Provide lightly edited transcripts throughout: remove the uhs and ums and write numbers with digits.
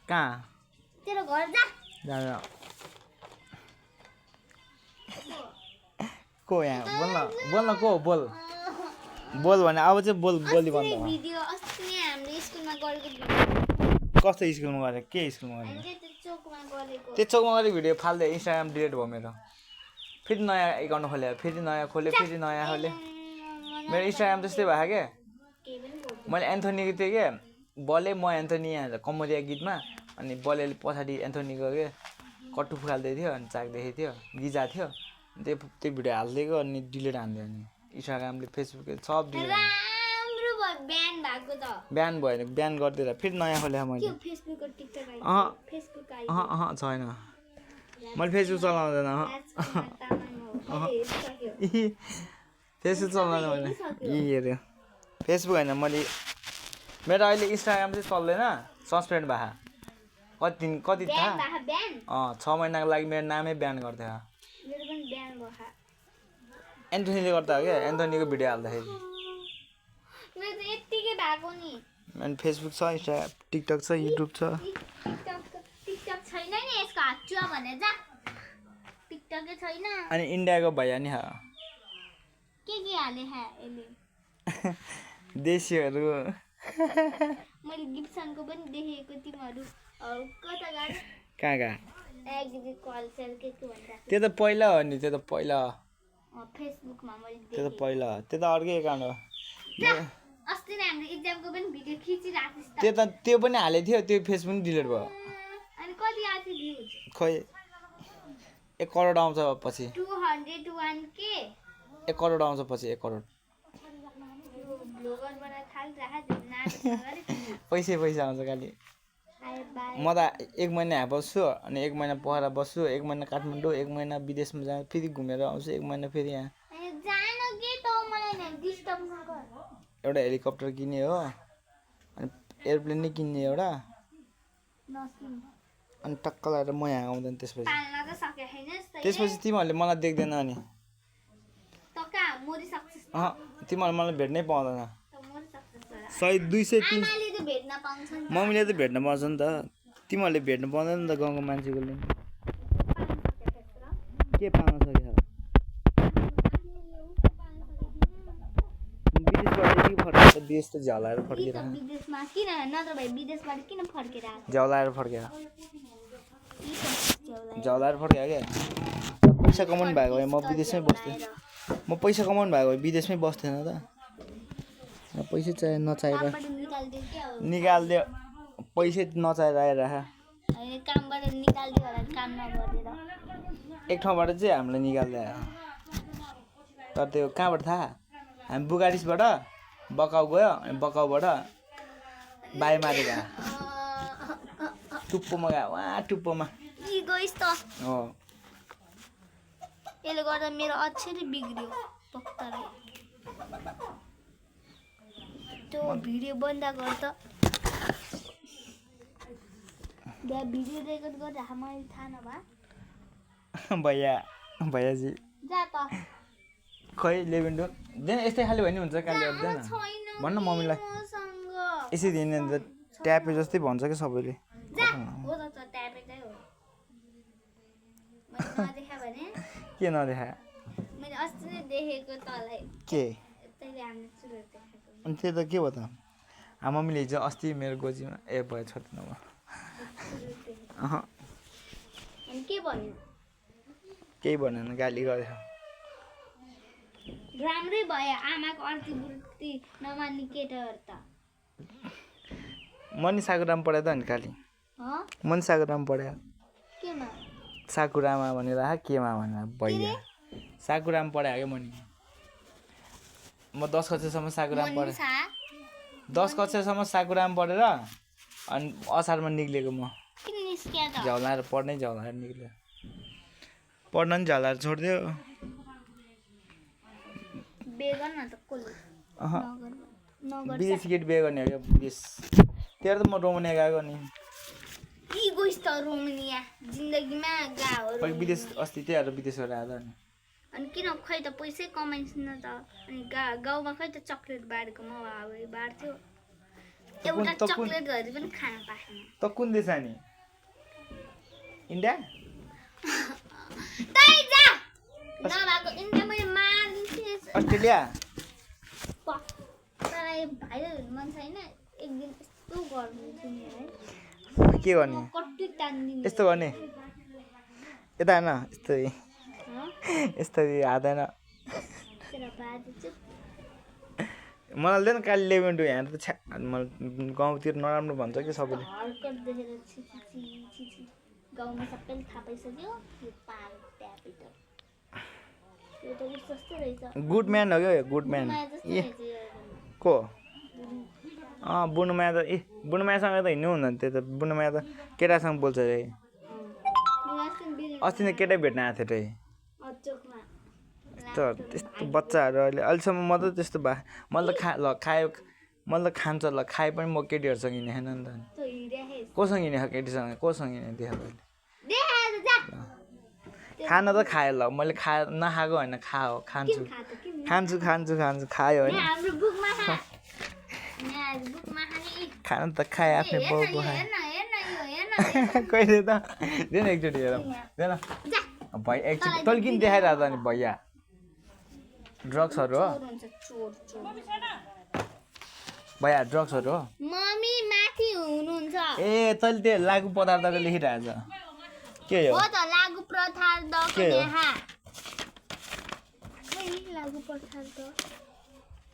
कहाँ तेरो घर जा जा को यहाँ बोल्न को बोल भने अब चाहिँ बोली बन्द भिडियो अस्ति नै हामीले स्कुलमा गरेको कस्तो स्कुलमा गरे के स्कुलमा गरे हामीले त्यो चोकमा गरेको त्यो चोकमा गरेको भिडियो फाल्दै इन्स्टाग्राम डिलिट भयो मेरो फेरि नयाँ एकाउन्ट खोले फेरि नयाँ खोले मेरो इन्स्टाग्राम त्यस्तै भयो क्या मैले एन्थोनीको थिएँ क्या बलले म एन्थोनी यहाँ कमरिया गीतमा अनि बलले पछाडि एन्थोनीको के कट्टु फुकाल्दै थियो अनि चाक देखेको थियो गिजा थियो त्यो भिडियो हालिदिएको अनि डिलिट हान्दियो अनि इन्स्टाग्रामले फेसबुक सब डिलिट राम्रो भयो ब्यान भएको त ब्यान भयो भने ब्यान गरिदिएर फेरि नयाँ खोले मैले फेसबुक र टिकटक फेसबुक छैन मैले फेसबुक चलाउँदैन फेसबुक चलाउँदैन मैले हेऱ्यो फेसबुक होइन मैले मेरो अहिले इन्स्टाग्राम चाहिँ चल्दैन सस्पेन्ड भयो कति थाहा 6 महिनाको लागि मेरो नामै ब्यान गर्थ्यो एन्थोनीले गर्दा हो क्या एन्थोनीको भिडियो हाल्दाखेरि अनि फेसबुक छ इन्स्टाग्राम टिकटक छ युट्युब छ टिकटक छैन नि यसको हाच्चुवा भने जा टिकटकै छैन अनि इन्डियाको भैया नि के हाले है यसले देशीहरू मैले गिब्सनको पनि देखेको तिमीहरू कता गाडी कहाँ कल्चर के भन्छ त्यो त पहिला हो नि त्यो त पहिला फेसबुकमा मैले त्यो त पहिला त्यो त अर्कै एकाउन्ट हो अस्ति नै हामीले एक्जामको पनि भिडियो खिचिराख्छ त्यो पनि हालेको थियो त्यो फेसबुक पनि डिलिट भयो अनि कति आएको थियो भ्युज खै 1 करोड आउँछ पछि 201k 1 करोड आउँछ पछि 1 करोड पैसा आउँछ खालि म त 1 महिना यहाँ बस्छु अनि 1 महिना पोखरा बस्छु 1 महिना काठमाडौँ 1 महिना विदेशमा जाँ फेरि घुमेर आउँछु 1 महिना फेरि यहाँ एउटा हेलिकप्टर किन्ने हो अनि एयरप्लेन नै किन्ने एउटा अनि टक्क लगाएर म यहाँ आउँदैन त्यसपछि तिमीहरूले मलाई देख्दैन अनि तिमीहरूले मलाई भेट्नै पाउँदैन 100 200 मम्मीले त भेट्न पाउँछ नि त तिमीहरूले भेट्नु पाउँदैन नि त गाउँको मान्छेकोले के पाउन सक्यो विदेश त झलाएर फर्केर झलाएर फर्केर क्या पैसा कमाउनु भएको भए म विदेशमै बस्थेँ म पैसा कमाउनु भएको भए विदेशमै बस्थेन त पैसा चाहिए नचाहेर निकालिदियो पैसा नचाहेर आएर एक ठाउँबाट चाहिँ हामीलाई निकाल्दै आयो तर त्यो कहाँबाट थाहा हामी बुगाडिसबाट बकाउ गयो अनि बकाउबाट बाईमारी गयो टुप्पोमा गयो वहाँ टुप्पोमा हो यसले गर्दा मेरो अक्षरै बिग्रियो पक्काले त्यो भिडियो बन्द गर्छ भिडियो रेकर्ड गरेर मैले थाहा नभए भैयाजी जा त खै लेभेन्डो देन यस्तै खाले भने हुन्छ काले गर्दैन भन्न मम्मीलाई यसै दिन त ट्यापे जस्तै भन्छ कि सबैले के नदेखा मैले अस्ति नै देखेको तँलाई के तैले हामीले सुरु देखेको अनि त्यो त के भयो त मम्मीले हिजो अस्ति मेरो गोजीमा भयो छोड्नु अनि के भन्यो केही भनेन गाली गर्यो राम्रै भयो आमाको अर्थी नमान्ने केटाहरू त मनी साकुराम पढायो त नि खालि मनी साकुराम पढायो केमा साकुरामा भनेर केमा भनेर भैया साकुराम पढायो क्या मनी म 10 कक्षासम्म साकुराम पढेँ 10 कक्षासम्म साकुराम पढेर अनि असारमा निक्लेको म झलाएर पढ्नै झलाएर निक्ल्यो पढ्न नि झलाएर छोडिदियो विदेश गेट बिहे गर्ने हो क्या विदेश त्यहाँ त म रोमानिया गएको नि विदेश अस्ति त्यहीहरू विदेश गएर आएर अनि किन खै त पैसै कमाइस् न त अनि गाउँमा खै त चक्लेट बाँडेको बाँड्थ्यो एउटा त कुन चक्लेटहरू पनि खान पाएन त कुन देश नि इन्डिया तै जा नभएको इन्डिया मैले मारिदिन्छु अस्ट्रेलिया तँलाई भाइरल हुनु मन छैन एक दिन यस्तो गर्दिन्छु नि है के गर्ने कट्टी तान्दिनु यस्तो गर्ने यता होइन यस्तै यस्तै हादैन तेरो बाजे चुप मलाई लिएन काली लेभेन टु यहाँ त छ्या मलाई गाउँतिर नराम्रो भन्छ कि सबैले हर्कत देखेर छिछि गाउँमा सबैले थाहा पाइसक्यो यो पार ट्यापिटल यो त कस्तो सस्तो रहेछ गुड म्यान हो क्या गुड म्यान माया जस्तो ए रहेछ यो को बुनुमाया त बुनुमायासँग त हिँड्नु हुँदैन त्यो त बुनुमाया त केटासँग बोल्छ अरे अस्ति नै केटै भेट्न आएको थियो अरे अचोकमा त्यस्तो बच्चाहरू अहिले अहिलेसम्म म त त्यस्तो भए मैले त खायो मैले त खान्छ ल खाए पनि म केटीहरूसँग हिँडेको छैन नि त त हिँडेको कोसँग हिँडेको केटीसँग कोसँग हिँडेको देखा मैले देखाएर जा खान त खायो ल मैले नखाएको होइन खान्छु खान्छु खान्छु खान्छु खायो होइन हाम्रो बुकमा खा यहाँ बुकमा खाने खान त खाएँ आफ्नै बाउको खाएँ हेर्न हेर्न कहिले त दे न एकचोटि हेरौँ दे न भैया एकचोटि तैँले किन देखाइरहेको त अनि भैया ड्रग्सहरू हो भैया ड्रग्सहरू हो मम्मी माथि हुनुहुन्छ ए तैँले त्यो लागु पदार्थको लेखिरहेछ के हो हो त लागु पदार्थ के हो? यहाँ लागु पदार्थ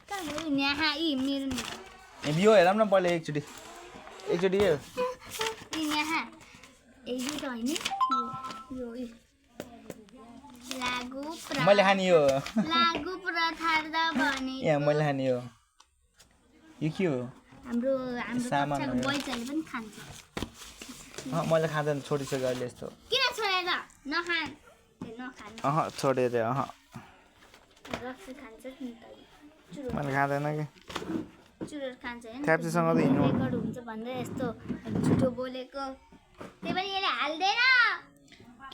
कहाँ भयो यहाँ यी मेरो नि यो हेरौँ न पहिला एकचोटि यो यहाँ ए यो त होइन यो लागु मैले खाने यो लागु पदार्थ भने यहाँ मैले खाने यो के हो हाम्रो हाम्रो सामान कक्षाको हो यो। बोइजहरूले पनि खान्छ मैले खाँदैन छोडिसक्यो अहिले यस्तो किन छोडेर नखान नखान छोडेर रक्सी खान्छ नि त चुरोट मैले खाँदैन कि चुरोट खान्छ होइन थ्याप्सीसँग त हिँड्नु रेकर्ड हुन्छ भनेर यस्तो झुटो बोलेको त्यही पनि यसले हाल्दैन